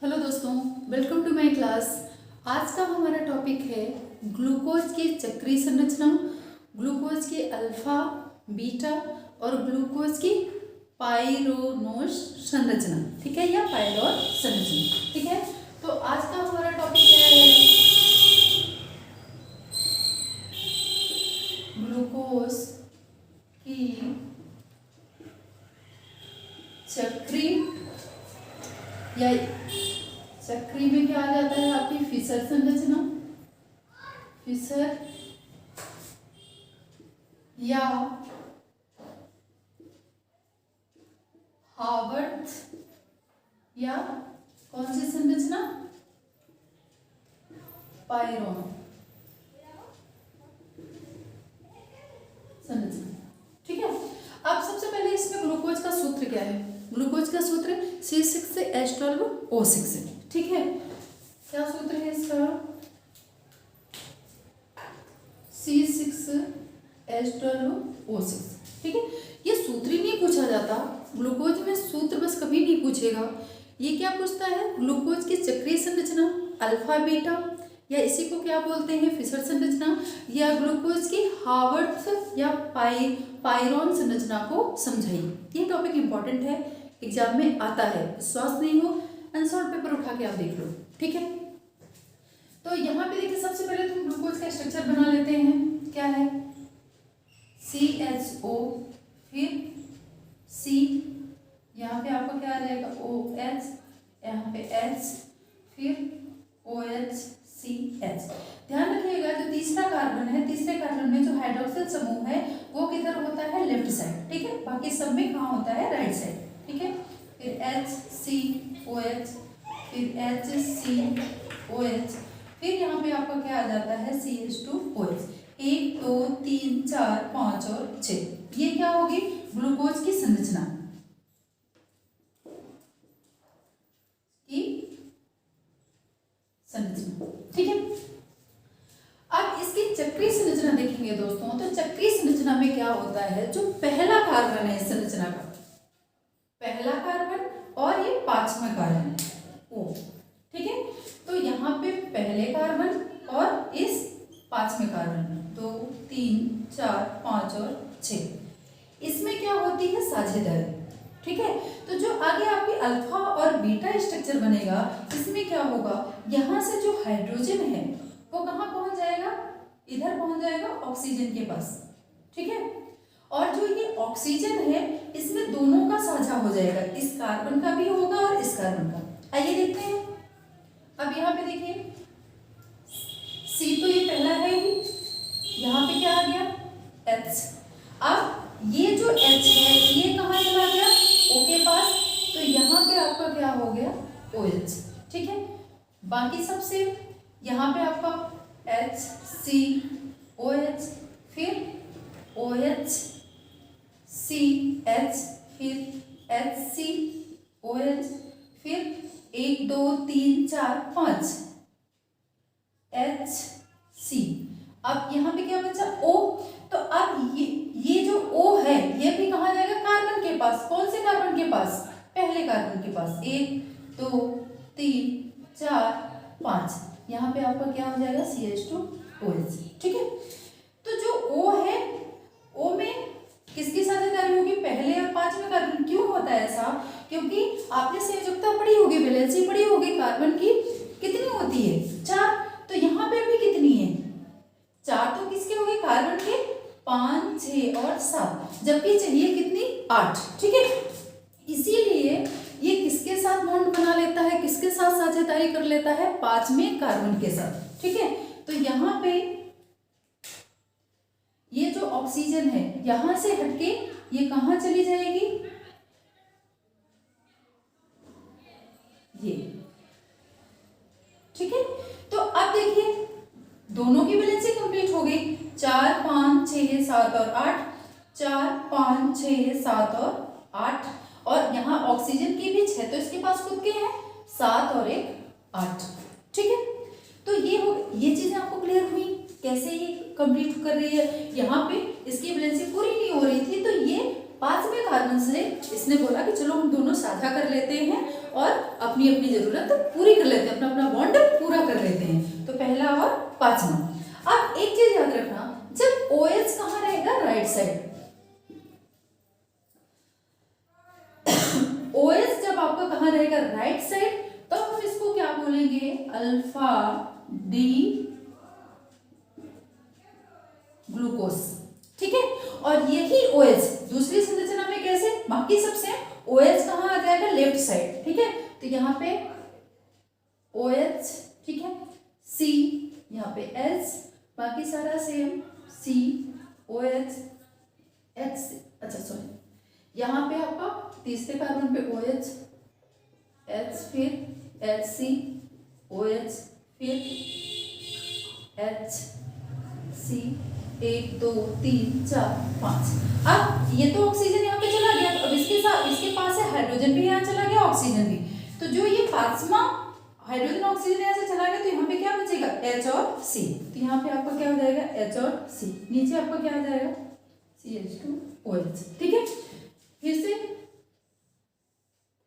Hello दोस्तों, welcome to my class. आज का हमारा टॉपिक है ग्लूकोज की चक्रीय संरचना, ग्लूकोज की अल्फा, बीटा और ग्लूकोज की पाइरोनोस संरचना। ठीक है, या पाइरोन संरचना। ठीक है, तो आज का हमारा टॉपिक क्या है? ग्लूकोज की चक्रीय या चक्रीय में क्या आ जाता है आपकी फिशर संरचना, फिशर या हावर्थ या कौन सी संरचना? पाइरोन संरचना। ठीक है, अब सबसे पहले इसमें ग्लूकोज का सूत्र क्या है? ग्लूकोज का सूत्र C6H12O6 है। ठीक है, क्या सूत्र है इसका? C6H12O6। ठीक है, ये सूत्र ही नहीं पूछा जाता ग्लूकोज में, सूत्र बस कभी नहीं पूछेगा। ये क्या पूछता है? ग्लूकोज की चक्रीय संरचना, अल्फा बीटा, या इसी को क्या बोलते हैं? फिशर संरचना, या ग्लूकोज की हावर्थ या पाइरोन संरचना को समझाइए। ये टॉपिक इंपॉर्टेंट है, एग्जाम में आता है, विश्वास नहीं हो आंसर पेपर उठा के आप देख लो। ठीक है, तो यहाँ पे देखिए सबसे पहले तुम ग्लूकोज का स्ट्रक्चर बना लेते हैं। क्या है? CHO, फिर C, यहाँ पे आपका क्या आ जाएगा? OH, यहाँ पे H, फिर OH, CH। ध्यान रखिएगा जो तीसरा कार्बन है, तीसरे कार्बन में जो हाइड्रोक्सिल समूह है वो किधर होता है? Left side. ठीक है, बाकी सब में कहाँ होता है? Right side. ठीक है, फिर HCOH, फिर HCOH, फिर यहाँ पे आपका क्या आ जाता है? CH2OH। 1 2 3 4 5 और 6, ये क्या होगी? ग्लूकोज की संरचना ठीक है, अब इसकी चक्रीय संरचना देखेंगे दोस्तों, तो चक्रीय संरचना में क्या होता है? जो पहला कार्बन है इस संरचना का, पहला कार्बन और ये पांचवा कार्बन O। ठीक है, तो यहाँ पे पहले कार्बन और इस पांचवें कार्बन, 2 3 4 5 और 6, इसमें क्या होती है? साझेदारी। ठीक है, तो जो आगे आपकी अल्फा और बीटा स्ट्रक्चर बनेगा, इसमें क्या होगा? यहाँ से जो हाइड्रोजन है वो कहाँ पहुंच जाएगा? इधर पहुंच जाएगा ऑक्सीजन के पास। ठीक है, और जो ये ऑक्सीजन है इसमें दोनों का साझा हो जाएगा, इस कार्बन का भी होगा और इस कार्बन का। आइए देखते हैं। अब यहाँ पे देखिए C तो ये पहला है ही, यहाँ पे क्या आ गया? H। अब ये जो H है ये कहाँ चला गया? O के पास, तो यहाँ पे आपका क्या हो गया? OH। ठीक है, बाकी सबसे यहाँ पे आपका HCOH, फिर OH CH, फिर HCOH, फिर 1 2 3 4 5 HC। अब यहाँ पे क्या बचा? O। तो अब ये जो O है ये भी कहाँ जाएगा? कार्बन के पास। कौन से कार्बन के पास? पहले कार्बन के पास। 1 2 3 4 5, यहाँ पे आपका क्या हो जाएगा? CH2OH। ठीक है, तो जो O है, O में किसकी साझेदारी होगी? पहले और पांचवें कार्बन। क्यों होता है ऐसा? क्योंकि आपने संयोजकता पढ़ी होगी, वैलेंसी पढ़ी होगी, कार्बन की कितनी होती है? 4। तो यहाँ पे भी कितनी है? 4 तो किसके हो गए? कार्बन के। 5 6 और 7, जबकि चाहिए कितनी? 8। ठीक है, इसीलिए ये किसके साथ बॉन्ड बना लेता है? किसके साथ साझेदारी कर लेता है? पांचवें कार्बन के साथ। ठीक है, तो यहाँ पे ये जो ऑक्सीजन है यहां से हटके ये कहां चली जाएगी? ये। ठीक है, तो अब देखिए दोनों की वैलेंसी कंप्लीट हो गई। 4 5 6 7 और 8, 4 5 6 7 और 8, और यहाँ ऑक्सीजन की भी 6 तो इसके पास खुद के हैं, 7 और 1 8। ठीक है, तो ये चीजें आपको क्लियर हुई कैसे ये कंप्लीट कर रही है। यहाँ पे इसकी वैलेंसी पूरी नहीं हो रही थी, तो ये पांचवें कार्बन से इसने बोला कि चलो हम दोनों साझा कर लेते हैं और अपनी अपनी जरूरत पूरी कर लेते हैं, अपना अपना बॉन्ड पूरा कर लेते हैं। तो पहला और पांचवा। अब एक चीज याद रखना, जब OH कहाँ रहेगा, राइट साइड, OH जब आपका कहाँ रहेगा, राइट साइड, तो हम इसको क्या बोलेंगे, अल्फा डी ग्लूकोज। ठीक है, और यही OH दूसरी संरचना में कैसे, बाकी सबसे OH कहाँ आ जाएगा, लेफ्ट साइड। ठीक है, तो यहाँ पे OH, ठीक है, C, यहाँ पे H, बाकी सारा सेम, C OH H, अच्छा सॉरी, यहाँ पे आपका तीसरे कार्बन पे OH H, फिर HC OH, फिर HC, 1 2 3 4 5। अब ये तो ऑक्सीजन यहाँ पे चला गया, अब इसके साथ इसके पास है हाइड्रोजन भी, यहाँ चला गया ऑक्सीजन भी, तो जो ये पांचवा हाइड्रोजन ऑक्सीजन यहाँ से चला गया, तो यहाँ पे क्या बचेगा, H और C। तो यहाँ पे आपका क्या हो जाएगा, H और C, नीचे आपका क्या आ जाएगा, CH2OH। ठीक है, फिर से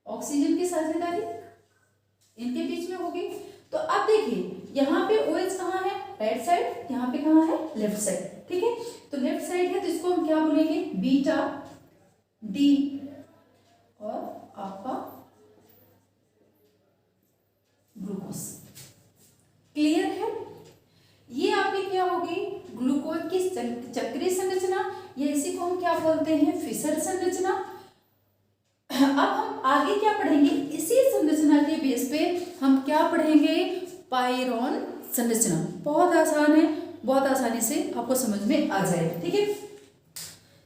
ऑक्सीजन की साझेदारी इनके बीच में होगी। तो अब देखिए यहाँ पे OH कहाँ है, राइट साइड, यहाँ पे कहाँ है, लेफ्ट साइड। ठीक है, तो लेफ्ट साइड है तो इसको हम क्या बोलेंगे, बीटा डी, और आपका ग्लूकोज। क्लियर है, ये आपकी क्या होगी, ग्लूकोज की चक्रीय संरचना, या इसी को हम क्या बोलते हैं, फिशर संरचना। अब हम आगे क्या पढ़ेंगे, इसी संरचना के बेस पे हम क्या पढ़ेंगे, पाइरोन संरचना। बहुत आसान है, बहुत आसानी से आपको समझ में आ जाएगा। ठीक है,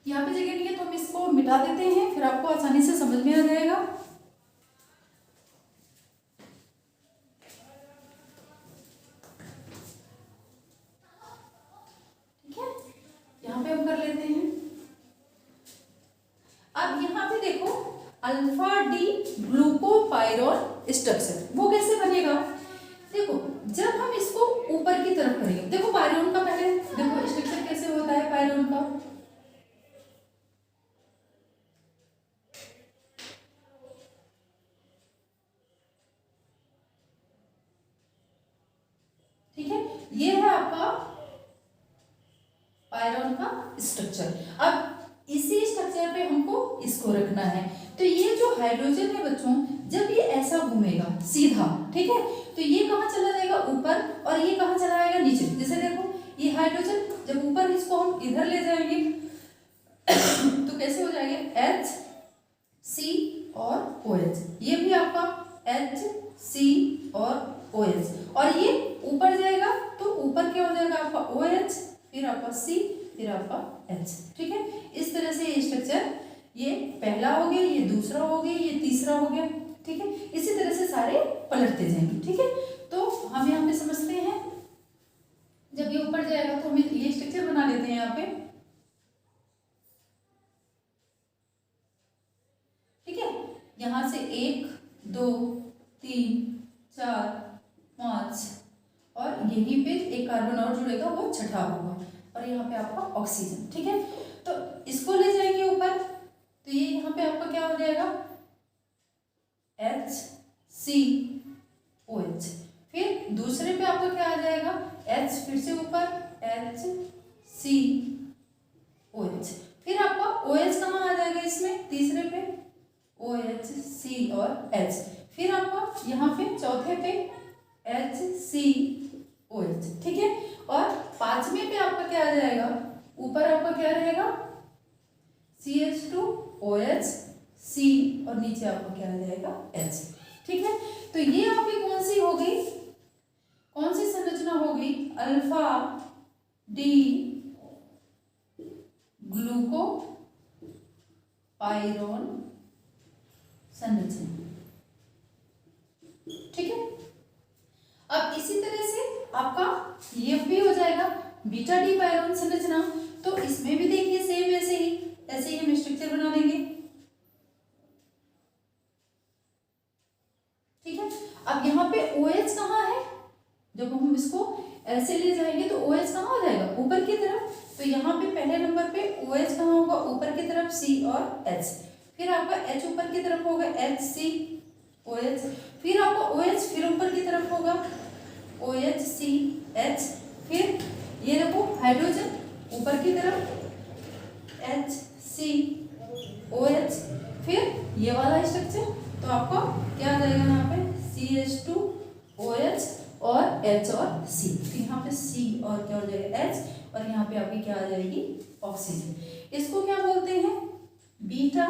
यहाँ पे जगह नहीं है तो हम इसको मिटा देते हैं, फिर आपको आसानी से समझ में आ जाएगा। ठीक है, यहाँ पे हम कर लेते हैं। अब यहाँ पे देखो अल्फा डी ग्लूकोपाइरोन स्ट्रक्चर, वो कैसे बनेगा, देखो जब हम इसको ऊपर की तरफ करेंगे, देखो पाइरोन का पहले देखो स्ट्रक्चर कैसे होता है पाइरोन का। ठीक है, ये है आपका पाइरोन का स्ट्रक्चर। अब इसी स्ट्रक्चर पे हमको इसको रखना है। तो ये जो हाइड्रोजन है बच्चों, जब ये ऐसा घूमेगा सीधा, ठीक है, तो ये कहाँ चला जाएगा, ऊपर, और ये कहाँ चला जाएगा, नीचे। जैसे देखो ये हाइड्रोजन जब ऊपर, इसको हम इधर ले जाएंगे तो कैसे हो जाएंगे, H C और OH, ये भी आपका H C और OH, और ये ऊपर जाएगा तो ऊपर क्या हो जाएगा आपका OH, फिर आपका C, फिर आपका H। ठीक है, इस तरह से ये स्ट्रक्चर, ये पहला हो गया, ये दूसरा हो गया, ये तीसरा हो गया। ठीक है, इसी तरह से सारे पलटते जाएंगे। ठीक है, तो हम यहाँ पे समझते हैं, जब ये ऊपर जाएगा तो हम ये स्ट्रक्चर बना लेते हैं यहाँ पे। ठीक है, यहाँ से 1 2 3 4 5, और यहीं पे एक कार्बन और जुड़ेगा, वो छठा होगा, और यहाँ पे आपका ऑक्सीजन। ठीक है, तो इसको ले जाएंगे ऊपर, तो ये यहाँ पे आपका क्या हो जाएगा, HCOH, फिर दूसरे पे आपका क्या आ जाएगा, H, फिर से ऊपर HCOH, फिर आपका OH कहाँ आ जाएगा इसमें, तीसरे पे OHC और H, फिर आपका यहाँ पे चौथे पे HCOH। ठीक है, और पांचवें पे आपका क्या आ जाएगा, ऊपर आपका क्या रहेगा, CH2OH C, और नीचे आपका क्या आ जाएगा, H। ठीक है, तो ये आपकी कौन सी हो गई, कौन सी संरचना होगी, अल्फा डी ग्लूकोपाइरोन संरचना। ठीक है, अब इसी तरह से आपका ये भी हो जाएगा बीटा डी पाइरोन संरचना। तो इसमें भी देखिए सेम ऐसे ही हम स्ट्रक्चर बना लेंगे। ठीक है, अब यहाँ पे OH कहाँ है, जब हम इसको ऐसे ले जाएंगे तो OH कहाँ हो जाएगा, ऊपर की तरफ। तो यहाँ पे पहले नंबर पे OH कहाँ होगा, ऊपर की तरफ C और H, फिर आपका H ऊपर की तरफ होगा HC, OH, फिर आपका OH फिर ऊपर की तरफ होगा OH CH, फिर ये देखो हाइड्रोजन ऊपर की तरफ HCOH, फिर ये वाला स्ट्रक्चर, तो आपका क्या आ जाएगा यहाँ पे CH2OH और H और C, तो यहाँ पे C और क्या हो जाएगा H, और यहाँ पे आपकी क्या आ जाएगी ऑक्सीजन। इसको क्या बोलते हैं बीटा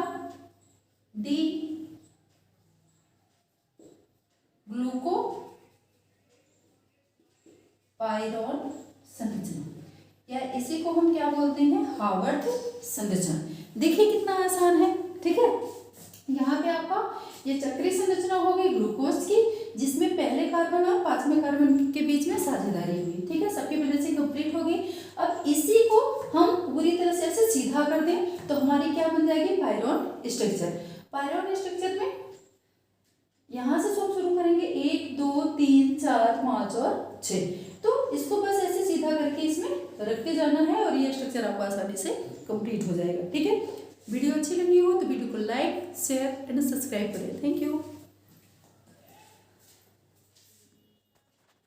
डी ग्लूको पायरोन संरचना, या इसी को हम क्या बोलते हैं हार्वर्ड संरचना। देखिए कितना आसान है, ठीक है। यहाँ पे आपका ये चक्रीय संरचना हो गई ग्लूकोज की, जिसमें पहले कार्बन और पांचवें कार्बन के बीच में साझेदारी हुई, ठीक है, सबकी वजह से कंप्लीट हो गई। अब इसी को हम पूरी तरह से ऐसे सीधा कर दें तो हमारी क्या बन जाएगी पायरोन स्ट्रक्चर। पायरोन स्ट्रक्चर में यहाँ से शुरू करेंगे 1 2 3 4 5 और 6, तो इसको बस ऐसे सीधा करके इसमें रख के जाना है और ये स्ट्रक्चर आपको आसानी से कंप्लीट हो जाएगा, ठीक है। वीडियो अच्छी लगी हो तो वीडियो को लाइक शेयर एंड सब्सक्राइब करें। Thank you.